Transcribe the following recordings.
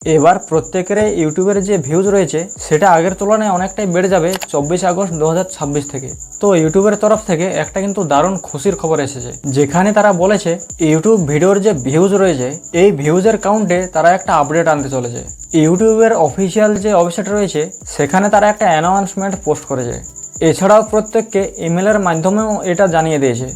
এবার প্রত্যেকের ইউটিউবের যে ভিউজ রয়েছে সেটা আগের তুলনায় অনেকটাই বেড়ে যাবে 24 আগস্ট 2026 থেকে। তো ইউটিউবের তরফ থেকে একটা কিন্তু দারুণ খুশির খবর এসেছে, যেখানে তারা বলেছে ইউটিউব ভিডিওর যে ভিউজ রয়েছে এই ভিউজের কাউন্টে তারা একটা আপডেট আনতে চলেছে। ইউটিউবের অফিসিয়াল যে ওয়েবসাইট রয়েছে সেখানে তারা একটা অ্যানাউন্সমেন্ট পোস্ট করেছে। এছাড়াও প্রত্যেককে ইমেলের মাধ্যমেও এটা জানিয়ে দিয়েছে।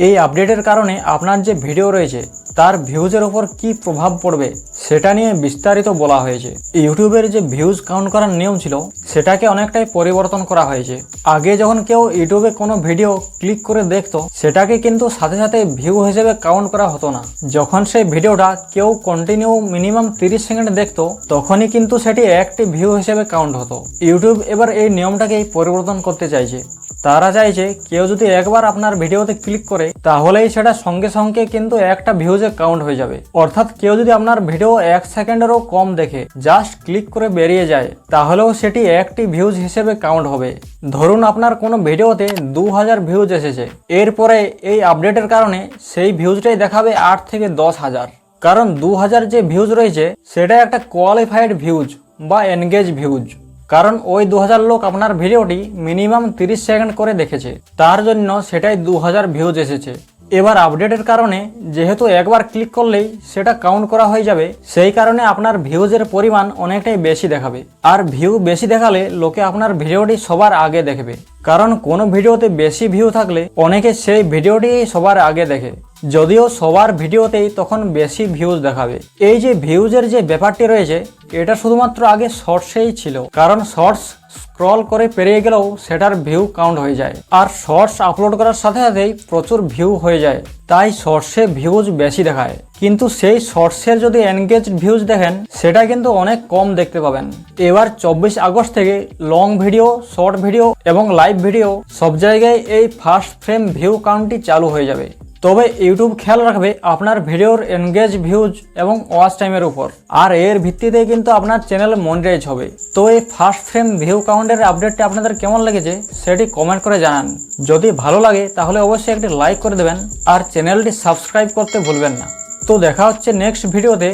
এই আপডেটের কারণে আপনার যে ভিডিও রয়েছে তার ভিউজের ওপর কি প্রভাব পড়বে সেটা নিয়ে বিস্তারিত বলা হয়েছে। ইউটিউবের যে ভিউজ কাউন্ট করার নিয়ম ছিল সেটাকে অনেকটাই পরিবর্তন করা হয়েছে। আগে যখন কেউ ইউটিউবে কোনো ভিডিও ক্লিক করে দেখতো সেটাকে কিন্তু সাথে সাথে ভিউ হিসেবে কাউন্ট করা হতো না। যখন সেই ভিডিওটা কেউ কন্টিনিউ মিনিমাম 30 সেকেন্ড দেখতো তখনই কিন্তু সেটি একটি ভিউ হিসেবে কাউন্ট হতো। ইউটিউব এবার এই নিয়মটাকেই পরিবর্তন করতে চাইছে। তারা চাইছে কেউ যদি একবার আপনার ভিডিওতে ক্লিক করে তাহলেই সেটা সঙ্গে সঙ্গে কিন্তু একটা ভিউজে কাউন্ট হয়ে যাবে। অর্থাৎ কেউ যদি আপনার ভিডিও 1 সেকেন্ডেরও কম দেখে জাস্ট ক্লিক করে বেরিয়ে যায় তাহলেও সেটি একটি ভিউজ হিসেবে কাউন্ট হবে। ধরুন আপনার কোনো ভিডিওতে 2000 ভিউজ এসেছে, এরপরে এই আপডেটের কারণে সেই ভিউজটাই দেখাবে 8 থেকে 10,000। কারণ 2000 যে ভিউজ রয়েছে সেটা একটা কোয়ালিফাইড ভিউজ বা এনগেজ ভিউজ। কারণ ওই 2000 লোক আপনার ভিডিওটি মিনিমাম 30 সেকেন্ড করে দেখেছে, তার জন্য সেটাই 2000 ভিউজ এসেছে। এবার আপডেটের কারণে যেহেতু একবার ক্লিক করলেই সেটা কাউন্ট করা হয়ে যাবে, সেই কারণে আপনার ভিউজের পরিমাণ অনেকটাই বেশি দেখাবে। আর ভিউ বেশি দেখালে লোকে আপনার ভিডিওটি সবার আগে দেখবে। কারণ কোনো ভিডিওতে বেশি ভিউ থাকলে অনেকে সেই ভিডিওটি সবার আগে দেখে, যদিও সবার ভিডিওতেই তখন বেশি ভিউজ দেখাবে। এই যে ভিউজের যে ব্যাপারটি রয়েছে এটা শুধুমাত্র আগে শর্টসেই ছিল, কারণ শর্টস স্ক্রল করে পেরিয়ে গেলেও সেটার ভিউ কাউন্ট হয়ে যায়। আর শর্টস আপলোড করার সাথে সাথেই প্রচুর ভিউ হয়ে যায়, তাই শর্টসে ভিউজ বেশি দেখায়। কিন্তু সেই শর্টসের যদি এনগেজ ভিউজ দেখেন সেটা কিন্তু অনেক কম দেখতে পাবেন। এবার 24 আগস্ট থেকে লং ভিডিও, শর্ট ভিডিও এবং লাইভ ভিডিও সব জায়গায় এই ফার্স্ট ফ্রেম ভিউ কাউন্টটি চালু হয়ে যাবে। তবে ইউটিউব খেয়াল রাখবে আপনার ভিডিওর এনগেজ ভিউজ এবং ওয়াচ টাইমের উপর, আর এর ভিত্তিতে কিন্তু আপনার চ্যানেল মনিটাইজ হবে। তো এই ফার্স্ট ফ্রেম ভিউ কাউন্টের আপডেটটি আপনাদের কেমন লেগেছে সেটি কমেন্ট করে জানান। যদি ভালো লাগে তাহলে অবশ্যই একটি লাইক করে দেবেন আর চ্যানেলটি সাবস্ক্রাইব করতে ভুলবেন না। তো দেখা হচ্ছে নেক্সট ভিডিওতে।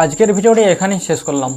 আজকের ভিডিওটি এখানেই শেষ করলাম।